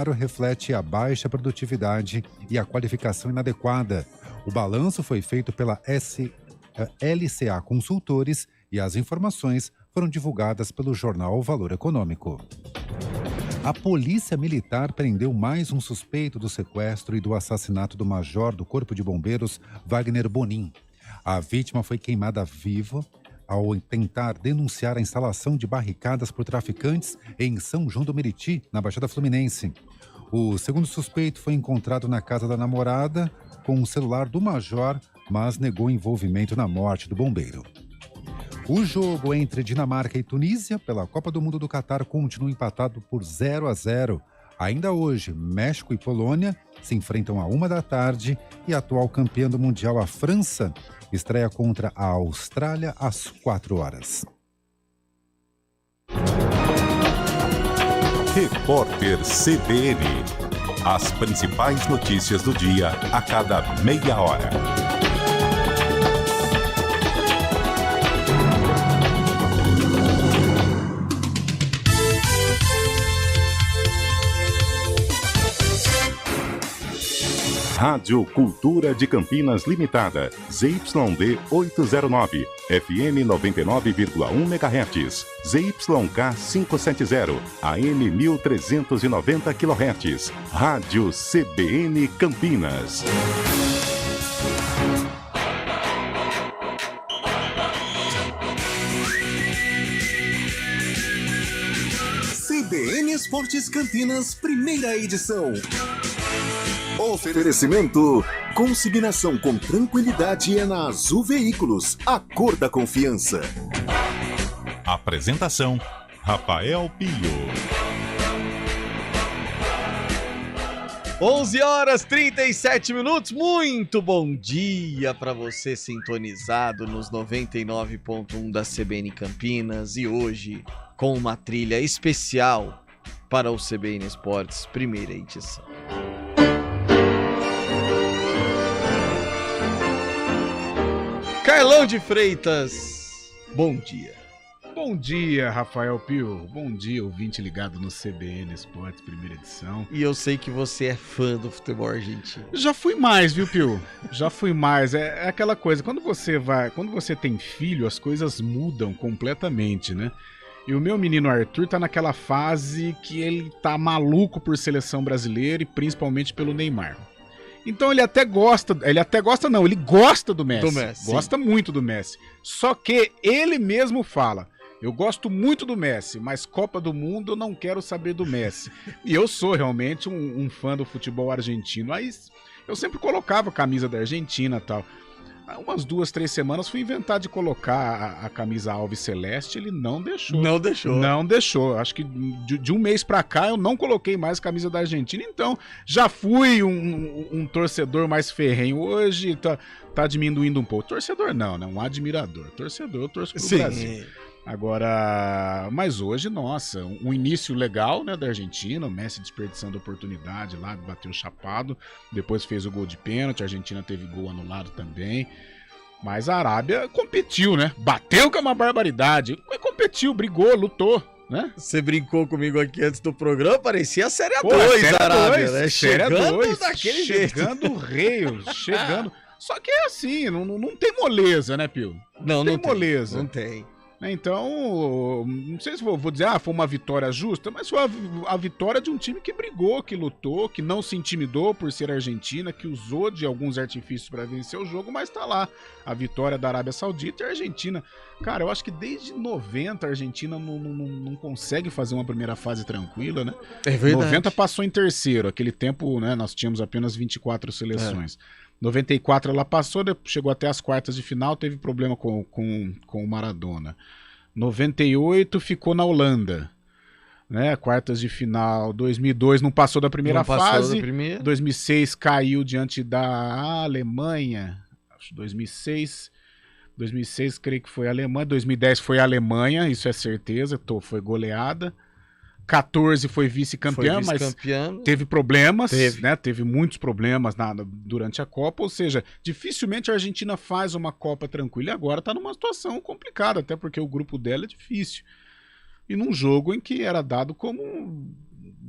reflete a baixa produtividade e a qualificação inadequada. O balanço foi feito pela LCA Consultores e as informações foram divulgadas pelo jornal Valor Econômico. A Polícia Militar prendeu mais um suspeito do sequestro e do assassinato do major do Corpo de Bombeiros, Wagner Bonin. A vítima foi queimada viva ao tentar denunciar a instalação de barricadas por traficantes em São João do Meriti, na Baixada Fluminense. O segundo suspeito foi encontrado na casa da namorada com o celular do major, mas negou envolvimento na morte do bombeiro. O jogo entre Dinamarca e Tunísia pela Copa do Mundo do Catar continua empatado por 0-0. Ainda hoje, México e Polônia se enfrentam à 13h e a atual campeã do Mundial, a França, estreia contra a Austrália às 16h. Repórter CBN. As principais notícias do dia a cada meia hora. Rádio Cultura de Campinas Limitada, ZYD 809, FM 99,1 MHz, ZYK 570, AM 1390 kHz, Rádio CBN Campinas. CBN Esportes Campinas, primeira edição. Oferecimento: consignação com tranquilidade é na Azul Veículos, a cor da confiança. Apresentação: Rafael Pio. 11h37. Muito bom dia para você sintonizado nos 99.1 da CBN Campinas e hoje com uma trilha especial para o CBN Esportes, primeira edição. Carlão de Freitas, bom dia. Bom dia, Rafael Pio. Bom dia, ouvinte ligado no CBN Esportes, primeira edição. E eu sei que você é fã do futebol argentino. Já fui mais, viu, Pio? Já fui mais. É aquela coisa, quando você tem filho, as coisas mudam completamente, né? E o meu menino Arthur tá naquela fase que ele tá maluco por seleção brasileira e principalmente pelo Neymar. Então ele gosta do Messi. Gosta muito do Messi. Só que ele mesmo fala: eu gosto muito do Messi, mas Copa do Mundo eu não quero saber do Messi. E eu sou realmente um fã do futebol argentino. Aí eu sempre colocava a camisa da Argentina e tal. Há umas 2, 3 semanas fui inventar de colocar a camisa alve celeste, ele não deixou. Não deixou. Acho que de um mês pra cá eu não coloquei mais a camisa da Argentina, então já fui um torcedor mais ferrenho. Hoje tá diminuindo um pouco. Torcedor não, né? Um admirador. Torcedor, eu torço pro Brasil. Agora, mas hoje, nossa, um início legal, né, da Argentina, o Messi desperdiçando oportunidade lá, bateu chapado, depois fez o gol de pênalti, a Argentina teve gol anulado também, mas a Arábia competiu, né, bateu com uma barbaridade, competiu, brigou, lutou, né? Você brincou comigo aqui antes do programa, parecia a Série 2 da Arábia, né? Chegando daquele jeito. Chegando rei, chegando, só que é assim, não tem moleza, né, Pio? Não tem moleza. Não tem. Então, não sei se vou dizer, foi uma vitória justa, mas foi a vitória de um time que brigou, que lutou, que não se intimidou por ser Argentina, que usou de alguns artifícios para vencer o jogo, mas tá lá, a vitória da Arábia Saudita e a Argentina. Cara, eu acho que desde 90 a Argentina não consegue fazer uma primeira fase tranquila, né? É verdade. 90 passou em terceiro, aquele tempo, né, nós tínhamos apenas 24 seleções. 94 ela passou, chegou até as quartas de final, teve problema com o Maradona. 98 ficou na Holanda, né? Quartas de final. 2002 não passou da primeira fase. 2006 caiu diante da Alemanha. Acho 2006 creio que foi a Alemanha. 2010 foi a Alemanha, isso é certeza, foi goleada. 14 foi vice-campeã, mas teve problemas, né? Teve muitos problemas durante a Copa, ou seja, dificilmente a Argentina faz uma Copa tranquila e agora está numa situação complicada, até porque o grupo dela é difícil. E num jogo em que era dado como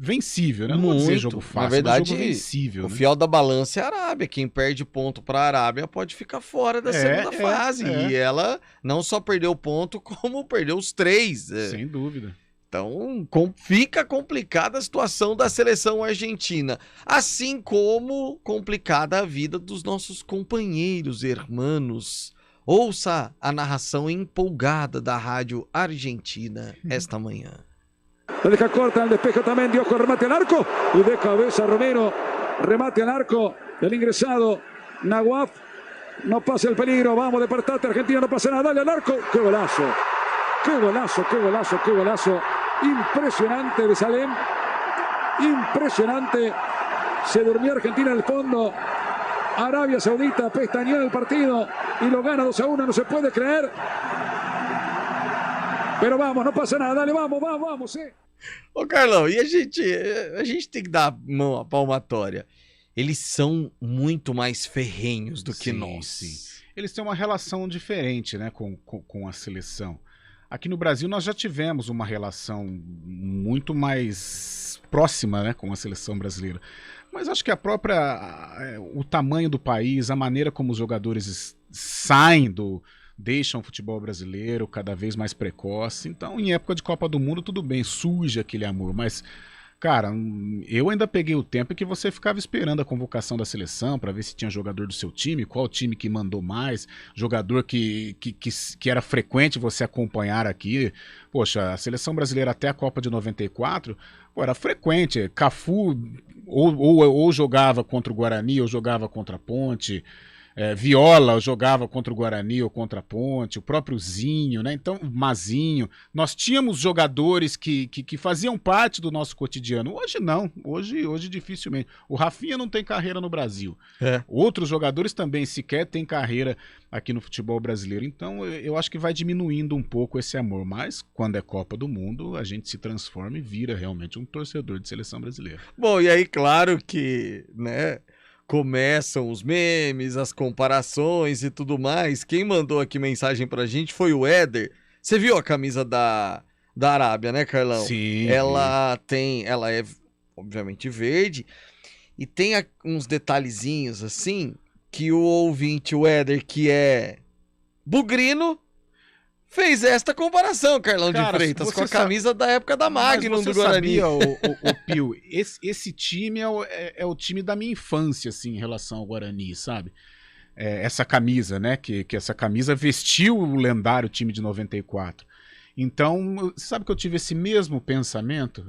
vencível, né? Não vou dizer jogo fácil, na verdade, mas jogo vencível. O né? fiel da balança é a Arábia. Quem perde ponto para a Arábia pode ficar fora da segunda fase. E ela não só perdeu ponto, como perdeu os 3. Sem dúvida. Então, fica complicada a situação da seleção argentina. Assim como complicada a vida dos nossos companheiros, irmãos. Ouça a narração empolgada da Rádio Argentina esta manhã. La deja corta, el despeje también, dio con remate al arco y de cabeza Romero, remate al arco del ingresado Nahuaf, no pasa el peligro, vamos de partarte, Argentina no pasa nada, dale al arco, qué golazo, qué golazo, qué golazo, qué golazo, impresionante de Salem, impresionante, se durmió Argentina en el fondo, Arabia Saudita pestañeó en el partido y lo gana 2-1, no se puede creer. Pero vamos, não passa nada, dale, vamos, sim. Ô Carlão, e a gente tem que dar a palmatória. Eles são muito mais ferrenhos do que nós. Sim. Eles têm uma relação diferente, né, com a seleção. Aqui no Brasil nós já tivemos uma relação muito mais próxima, né, com a seleção brasileira. Mas acho que o tamanho do país, a maneira como os jogadores deixam o futebol brasileiro cada vez mais precoce. Então, em época de Copa do Mundo, tudo bem, surge aquele amor. Mas, cara, eu ainda peguei o tempo que você ficava esperando a convocação da seleção para ver se tinha jogador do seu time, qual time que mandou mais, jogador que era frequente você acompanhar aqui. Poxa, a seleção brasileira até a Copa de 94, era frequente. Cafu ou jogava contra o Guarani ou jogava contra a Ponte. Viola jogava contra o Guarani ou contra a Ponte, o próprio Zinho, né? Então, Mazinho. Nós tínhamos jogadores que faziam parte do nosso cotidiano. Hoje não, hoje dificilmente. O Rafinha não tem carreira no Brasil. Outros jogadores também sequer têm carreira aqui no futebol brasileiro. Então, eu acho que vai diminuindo um pouco esse amor. Mas, quando é Copa do Mundo, a gente se transforma e vira realmente um torcedor de seleção brasileira. Bom, e aí, claro que, né, começam os memes, as comparações e tudo mais. Quem mandou aqui mensagem pra gente foi o Éder. Você viu a camisa da Arábia, né, Carlão? Sim. Ela é, obviamente, verde. E tem uns detalhezinhos, assim, que o ouvinte, o Éder, que é bugrino, fez esta comparação, Carlão de Freitas, com a camisa da época da Magnum do Guarani. Sabia, o Pio, esse time é o time da minha infância, assim, em relação ao Guarani, sabe? Essa camisa, né? Que essa camisa vestiu o lendário time de 94. Então, sabe que eu tive esse mesmo pensamento?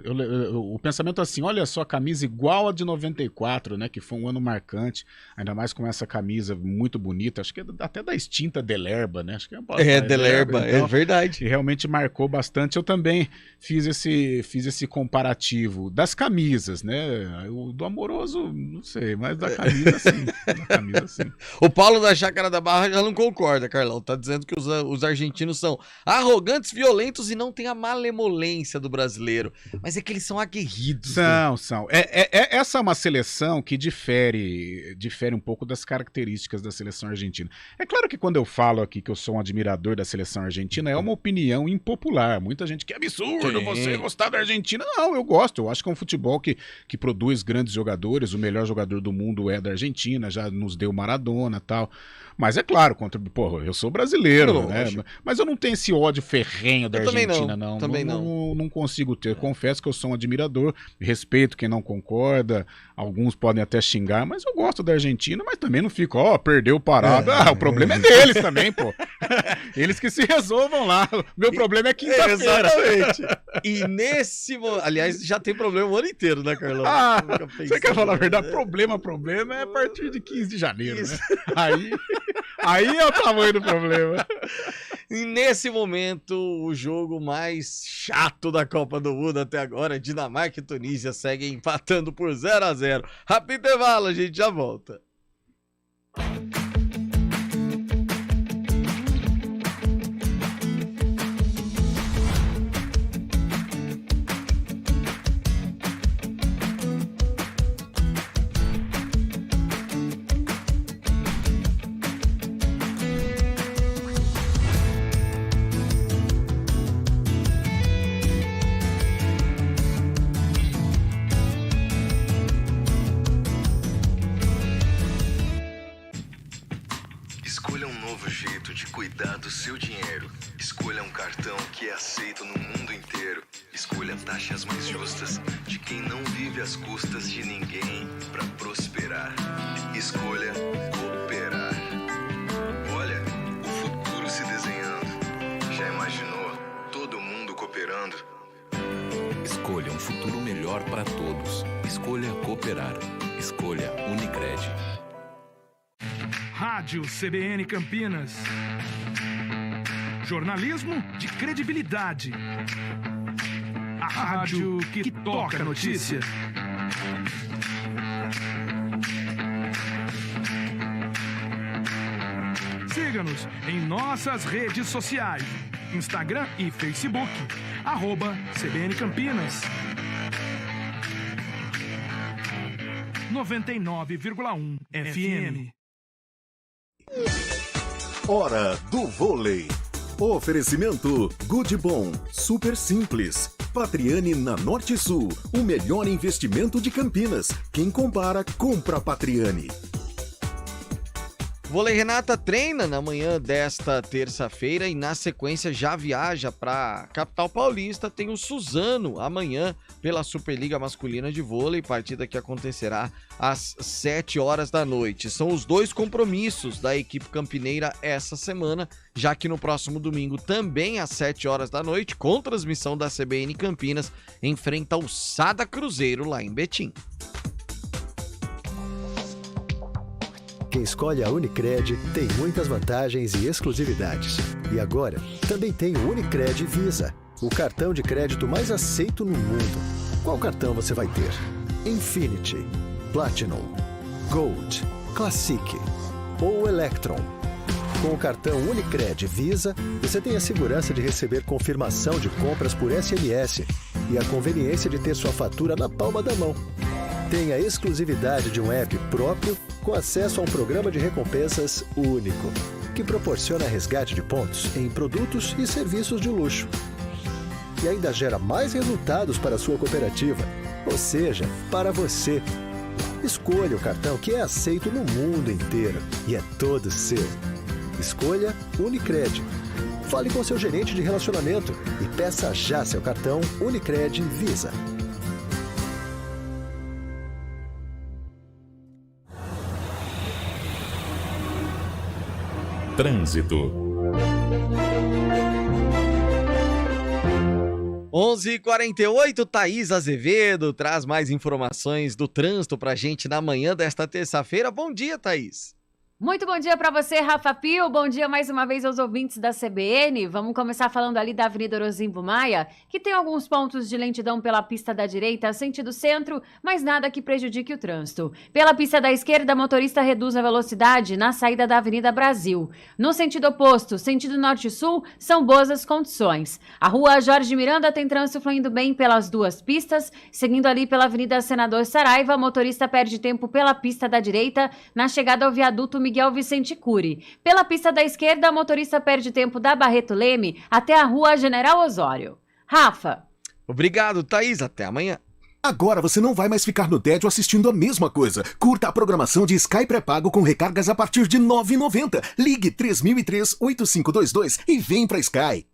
O pensamento assim, olha só, a camisa igual a de 94, né? Que foi um ano marcante, ainda mais com essa camisa muito bonita, acho que é até da extinta Delerba, né? Acho que Delerba, então, é verdade. E realmente marcou bastante. Eu também fiz esse comparativo das camisas, né? O do Amoroso, não sei, mas da camisa sim. O Paulo da Chácara da Barra já não concorda, Carlão. Tá dizendo que os argentinos são arrogantes, violentos e não tem a malemolência do brasileiro. Mas é que eles são aguerridos. São. Essa é uma seleção que difere um pouco das características da seleção argentina. É claro que quando eu falo aqui que eu sou um admirador da seleção argentina, é uma opinião impopular. Muita gente que é absurdo você gostar da Argentina. Não, eu gosto. Eu acho que é um futebol que produz grandes jogadores. O melhor jogador do mundo é da Argentina, já nos deu Maradona e tal. Mas é claro, eu sou brasileiro, né? Mas eu não tenho esse ódio ferrenho da Argentina, não. Também não. Não consigo ter. Confesso que eu sou um admirador, respeito quem não concorda, alguns podem até xingar, mas eu gosto da Argentina, mas também não fico, perdeu parado. O problema é deles também, pô. Eles que se resolvam lá. Meu problema é quinta-feira. Exatamente. E aliás, já tem problema o ano inteiro, né, Carlão? Você quer falar a verdade? Problema é a partir de 15 de janeiro, né? Aí é o tamanho do problema. E nesse momento, o jogo mais chato da Copa do Mundo até agora, Dinamarca e Tunísia seguem empatando por 0-0. Rápido intervalo, a gente já volta. jeito de cuidar do seu dinheiro. Escolha um cartão que é aceito no mundo inteiro. Escolha taxas mais justas de quem não vive às custas de ninguém para prosperar. Escolha cooperar. Olha, o futuro se desenhando. Já imaginou todo mundo cooperando? Escolha um futuro melhor para todos. Escolha cooperar. Escolha Unicred. Rádio CBN Campinas. Jornalismo de credibilidade. A rádio que toca a notícia. Siga-nos em nossas redes sociais. Instagram e Facebook. @CBN Campinas. 99,1 FM. Hora do vôlei. Oferecimento Good Bom, super simples. Patriani na Norte Sul, o melhor investimento de Campinas. Quem compara, compra Patriani. Vôlei Renata treina na manhã desta terça-feira e na sequência já viaja para a capital paulista. Tem o Suzano amanhã pela Superliga Masculina de Vôlei, partida que acontecerá às 7 horas da noite. São os dois compromissos da equipe campineira essa semana, já que no próximo domingo, também às 7 horas da noite, com transmissão da CBN Campinas, enfrenta o Sada Cruzeiro lá em Betim. Quem escolhe a Unicred tem muitas vantagens e exclusividades. E agora, também tem o Unicred Visa, o cartão de crédito mais aceito no mundo. Qual cartão você vai ter? Infinity, Platinum, Gold, Classic ou Electron? Com o cartão Unicred Visa, você tem a segurança de receber confirmação de compras por SMS e a conveniência de ter sua fatura na palma da mão. Tem a exclusividade de um app próprio com acesso a um programa de recompensas único, que proporciona resgate de pontos em produtos e serviços de luxo. E ainda gera mais resultados para a sua cooperativa, ou seja, para você. Escolha o cartão que é aceito no mundo inteiro e é todo seu. Escolha Unicred. Fale com seu gerente de relacionamento e peça já seu cartão Unicred Visa. Trânsito. 11h48, Thaís Azevedo traz mais informações do trânsito pra gente na manhã desta terça-feira. Bom dia, Thaís. Muito bom dia para você, Rafa Pio. Bom dia mais uma vez aos ouvintes da CBN. Vamos começar falando ali da Avenida Orozimbo Maia, que tem alguns pontos de lentidão pela pista da direita, sentido centro, mas nada que prejudique o trânsito. Pela pista da esquerda, motorista reduz a velocidade na saída da Avenida Brasil. No sentido oposto, sentido norte-sul, são boas as condições. A rua Jorge Miranda tem trânsito fluindo bem pelas duas pistas. Seguindo ali pela Avenida Senador Saraiva, motorista perde tempo pela pista da direita na chegada ao viaduto Miguel Vicente Cury. Pela pista da esquerda, o motorista perde tempo da Barreto Leme até a rua General Osório. Rafa. Obrigado, Thaís. Até amanhã. Agora você não vai mais ficar no tédio assistindo a mesma coisa. Curta a programação de Sky pré-pago com recargas a partir de R$ 9,90. Ligue 3003-8522 e vem pra Sky.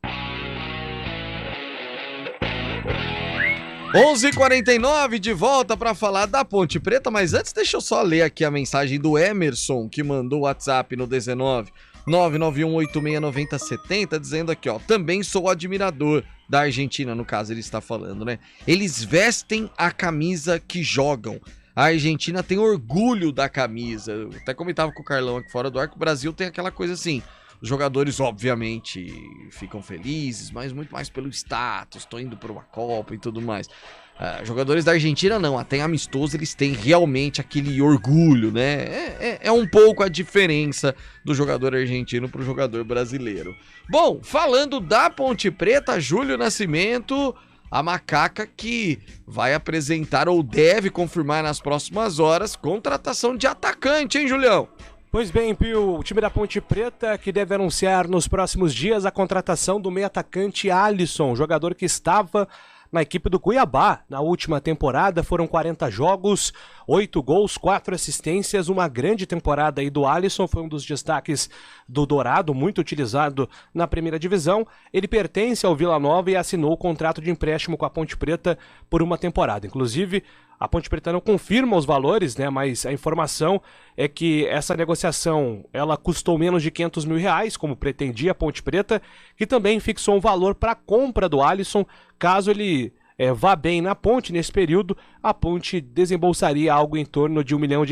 11h49, de volta para falar da Ponte Preta, mas antes deixa eu só ler aqui a mensagem do Emerson, que mandou o WhatsApp no 19 991869070, dizendo aqui, ó, também sou admirador da Argentina, no caso ele está falando, né? Eles vestem a camisa que jogam. A Argentina tem orgulho da camisa. Eu até comentava com o Carlão aqui fora do ar que o Brasil tem aquela coisa assim. Os jogadores, obviamente, ficam felizes, mas muito mais pelo status, tô indo para uma Copa e tudo mais. Jogadores da Argentina não, até amistoso eles têm realmente aquele orgulho, né? É um pouco a diferença do jogador argentino pro jogador brasileiro. Bom, falando da Ponte Preta, Júlio Nascimento, a macaca que vai apresentar ou deve confirmar nas próximas horas contratação de atacante, hein, Julião? Pois bem, Pio, o time da Ponte Preta que deve anunciar nos próximos dias a contratação do meio atacante Alisson, jogador que estava na equipe do Cuiabá. Na última temporada foram 40 jogos, 8 gols, 4 assistências, uma grande temporada aí do Alisson, foi um dos destaques do Dourado, muito utilizado na primeira divisão. Ele pertence ao Vila Nova e assinou o contrato de empréstimo com a Ponte Preta por uma temporada. Inclusive, a Ponte Preta não confirma os valores, né? Mas a informação é que essa negociação ela custou menos de R$500 mil, como pretendia a Ponte Preta, que também fixou um valor para a compra do Alisson. Caso ele vá bem na Ponte nesse período, a Ponte desembolsaria algo em torno de R$1 milhão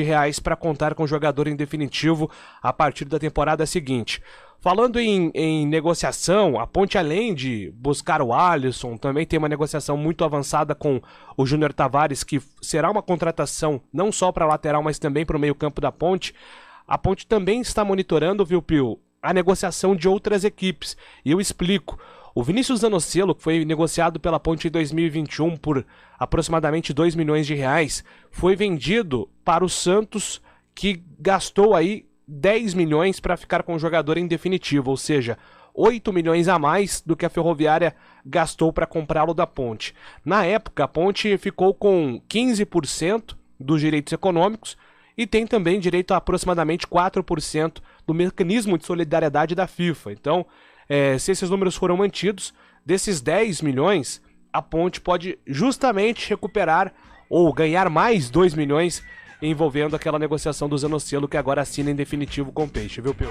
para contar com o jogador em definitivo a partir da temporada seguinte. Falando em negociação, a Ponte, além de buscar o Alisson, também tem uma negociação muito avançada com o Júnior Tavares, que será uma contratação não só para lateral, mas também para o meio-campo da Ponte. A Ponte também está monitorando, viu, Pio, a negociação de outras equipes. E eu explico. O Vinícius Zanocelo, que foi negociado pela Ponte em 2021 por aproximadamente R$2 milhões, foi vendido para o Santos, que gastou aí 10 milhões para ficar com o jogador em definitivo, ou seja, 8 milhões a mais do que a Ferroviária gastou para comprá-lo da Ponte. Na época, a Ponte ficou com 15% dos direitos econômicos e tem também direito a aproximadamente 4% do mecanismo de solidariedade da FIFA. Então, se esses números foram mantidos, desses 10 milhões, a Ponte pode justamente recuperar ou ganhar mais 2 milhões envolvendo aquela negociação do Zanocelo, que agora assina em definitivo com o Peixe, viu, Pio?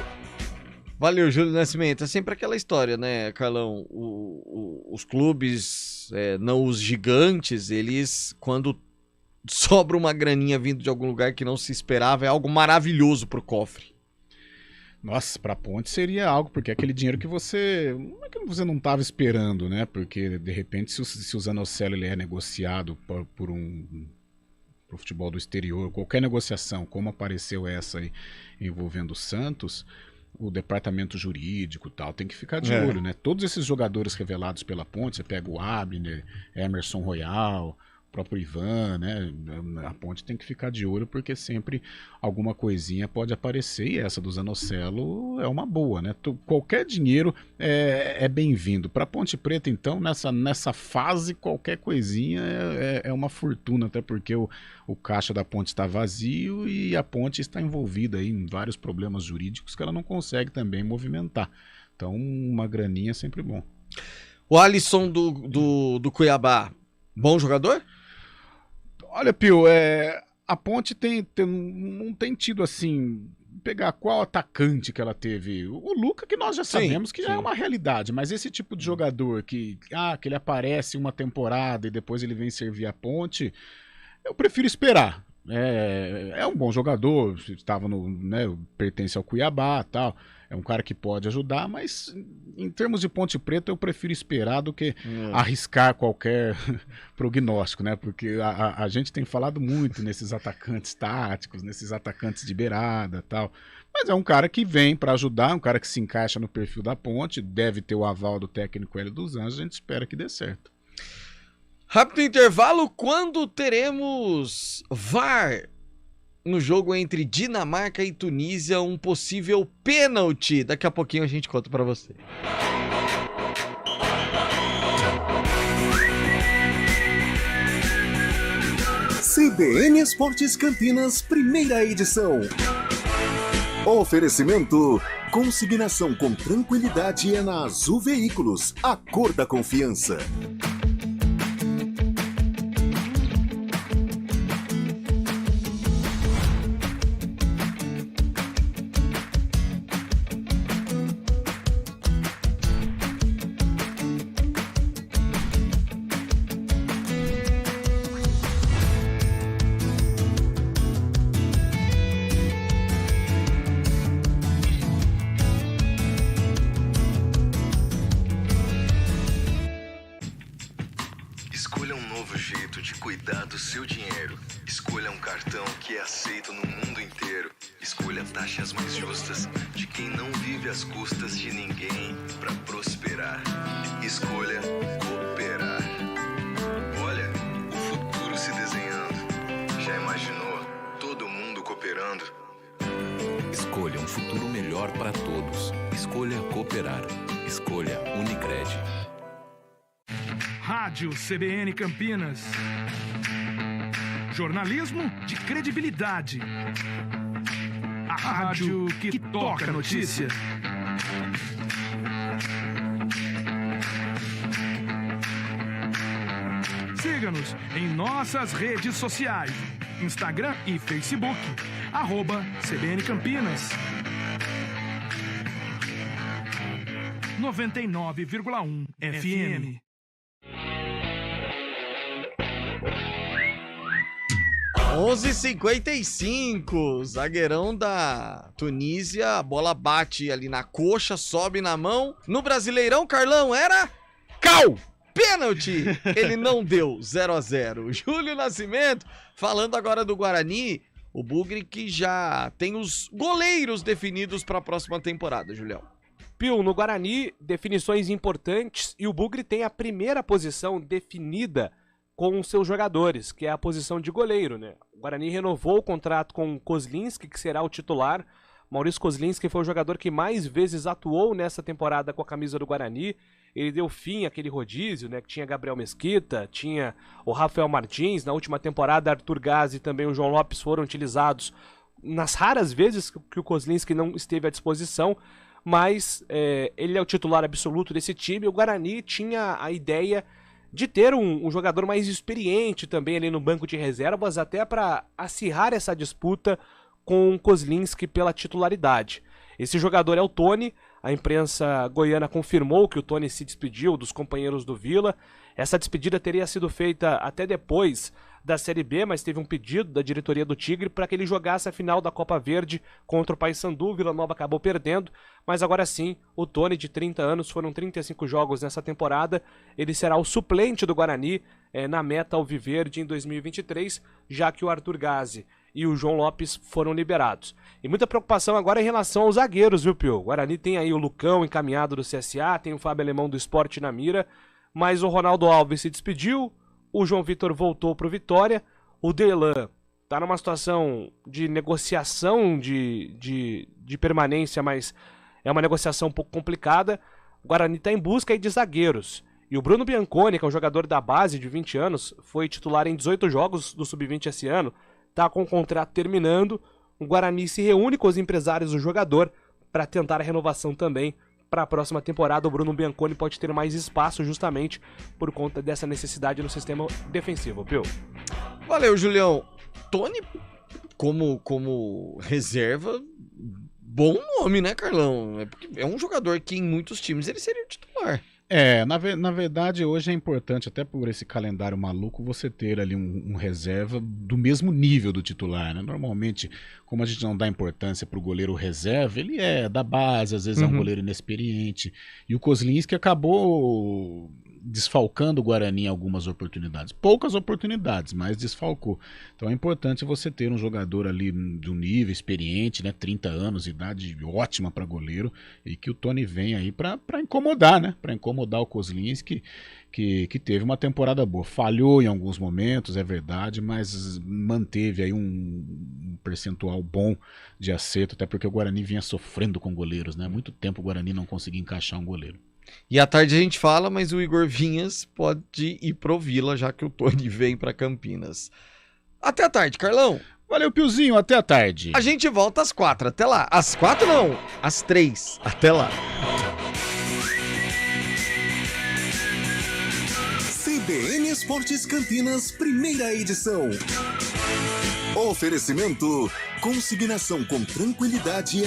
Valeu, Júlio Nascimento. É sempre aquela história, né, Carlão? Os clubes, não os gigantes, eles, quando sobra uma graninha vindo de algum lugar que não se esperava, é algo maravilhoso pro cofre. Nossa, pra Ponte seria algo, porque é aquele dinheiro que você não estava esperando, né? Porque, de repente, se o Zanocelo ele é negociado por pro futebol do exterior, qualquer negociação, como apareceu essa aí envolvendo o Santos, o departamento jurídico e tal, tem que ficar de olho, né? Todos esses jogadores revelados pela Ponte, você pega o Abner, Emerson Royal, o próprio Ivan, né? A Ponte tem que ficar de olho porque sempre alguma coisinha pode aparecer e essa do Zanocelo é uma boa, né? Qualquer dinheiro é bem-vindo. Para Ponte Preta, então, nessa fase, qualquer coisinha é uma fortuna, até porque o caixa da Ponte está vazio e a Ponte está envolvida aí em vários problemas jurídicos que ela não consegue também movimentar. Então, uma graninha é sempre bom. O Alisson do Cuiabá, bom jogador? Olha, Pio, a Ponte não tem tido assim, pegar qual atacante que ela teve. O Luca, que nós já sabemos que já é uma realidade, mas esse tipo de jogador que ele aparece uma temporada e depois ele vem servir a Ponte, eu prefiro esperar. É um bom jogador, estava pertence ao Cuiabá e tal. É um cara que pode ajudar, mas em termos de Ponte Preta eu prefiro esperar do que arriscar qualquer prognóstico, né? Porque a gente tem falado muito nesses atacantes táticos, nesses atacantes de beirada e tal. Mas é um cara que vem para ajudar, um cara que se encaixa no perfil da Ponte, deve ter o aval do técnico Hélio dos Anjos, a gente espera que dê certo. Rápido intervalo, quando teremos VAR no jogo entre Dinamarca e Tunísia, um possível pênalti. Daqui a pouquinho a gente conta pra você. CBN Esportes Campinas, primeira edição. Oferecimento: consignação com tranquilidade é na Azul Veículos, a cor da confiança. Escolha um novo jeito de cuidar do seu dinheiro. Escolha um cartão que é aceito no mundo inteiro. Escolha taxas mais justas de quem não vive às custas de ninguém para prosperar. Escolha cooperar. Olha, o futuro se desenhando. Já imaginou todo mundo cooperando? Escolha um futuro melhor para todos. Escolha cooperar. Escolha Unicred. Rádio CBN Campinas. Jornalismo de credibilidade. A rádio que toca a notícia. Siga-nos em nossas redes sociais, Instagram e Facebook, @CBN Campinas. 99,1 FM. Onze h 55, zagueirão da Tunísia, a bola bate ali na coxa, sobe na mão. No Brasileirão, Carlão, era cal! Pênalti! Ele não deu, 0-0. Júlio Nascimento, falando agora do Guarani, o Bugre que já tem os goleiros definidos para a próxima temporada, Julião. Pio, no Guarani, definições importantes e o Bugre tem a primeira posição definida com os seus jogadores, que é a posição de goleiro, né? O Guarani renovou o contrato com o Kozlinski, que será o titular. Maurício Kozlinski foi o jogador que mais vezes atuou nessa temporada com a camisa do Guarani. Ele deu fim àquele rodízio, né? Que tinha Gabriel Mesquita, tinha o Rafael Martins. Na última temporada, Arthur Gás e também o João Lopes foram utilizados nas raras vezes que o Kozlinski não esteve à disposição. Mas ele é o titular absoluto desse time. O Guarani tinha a ideia de ter um jogador mais experiente também ali no banco de reservas, até para acirrar essa disputa com o Kozlinski pela titularidade. Esse jogador é o Tony. A imprensa goiana confirmou que o Tony se despediu dos companheiros do Vila. Essa despedida teria sido feita até depois da Série B, mas teve um pedido da diretoria do Tigre para que ele jogasse a final da Copa Verde contra o Paysandu. O Vila Nova acabou perdendo, mas agora sim, o Tony, de 30 anos, foram 35 jogos nessa temporada. Ele será o suplente do Guarani na meta alviverde em 2023, já que o Arthur Gás e o João Lopes foram liberados. E muita preocupação agora em relação aos zagueiros, viu, Pio? O Guarani tem aí o Lucão encaminhado do CSA, tem o Fábio Alemão do Sport na mira, mas o Ronaldo Alves se despediu, o João Vitor voltou pro Vitória, o Delan tá numa situação de negociação de permanência, mas é uma negociação um pouco complicada. O Guarani tá em busca aí de zagueiros. E o Bruno Bianconi, que é um jogador da base de 20 anos, foi titular em 18 jogos do Sub-20 esse ano, tá com o contrato terminando. O Guarani se reúne com os empresários do jogador para tentar a renovação também para a próxima temporada. O Bruno Bianconi pode ter mais espaço justamente por conta dessa necessidade no sistema defensivo, Pio. Valeu, Julião. Tony, como reserva, bom nome, né, Carlão? É um jogador que em muitos times ele seria o titular. Na verdade, hoje é importante, até por esse calendário maluco, você ter ali um reserva do mesmo nível do titular, né? Normalmente, como a gente não dá importância pro goleiro reserva, ele é da base, às vezes é um goleiro inexperiente. E o Kozlinski acabou desfalcando o Guarani em algumas oportunidades. Poucas oportunidades, mas desfalcou. Então é importante você ter um jogador ali de um nível experiente, né? 30 anos, idade ótima para goleiro, e que o Tony venha aí para incomodar, né? Para incomodar o Kozlinski, que teve uma temporada boa. Falhou em alguns momentos, é verdade, mas manteve aí um percentual bom de acerto, até porque o Guarani vinha sofrendo com goleiros, né? Há muito tempo o Guarani não conseguia encaixar um goleiro. E à tarde a gente fala, mas o Igor Vinhas pode ir pro Vila, já que o Tony vem para Campinas. Até a tarde, Carlão. Valeu, Piozinho, até a tarde. A gente volta às 4, até lá. Às 4 não, às 3, até lá. CBN Esportes Campinas, primeira edição. Oferecimento: consignação com tranquilidade